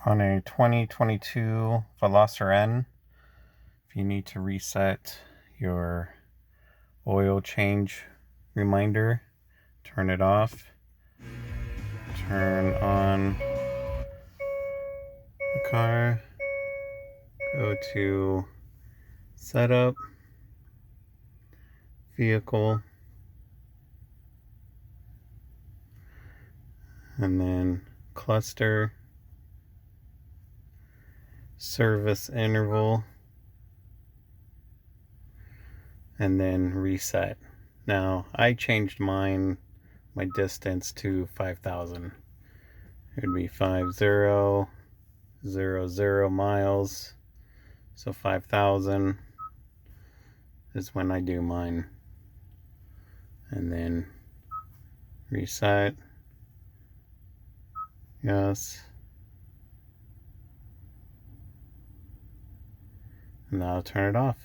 On a 2022 Veloster N, if you need to reset your oil change reminder, turn it off, turn on the car, go to setup, vehicle, and then cluster, service interval, and then reset. Now I changed my distance to 5,000. It would be 5000 miles. So 5,000 is when I do mine. And then reset. Yes. And now I'll turn it off.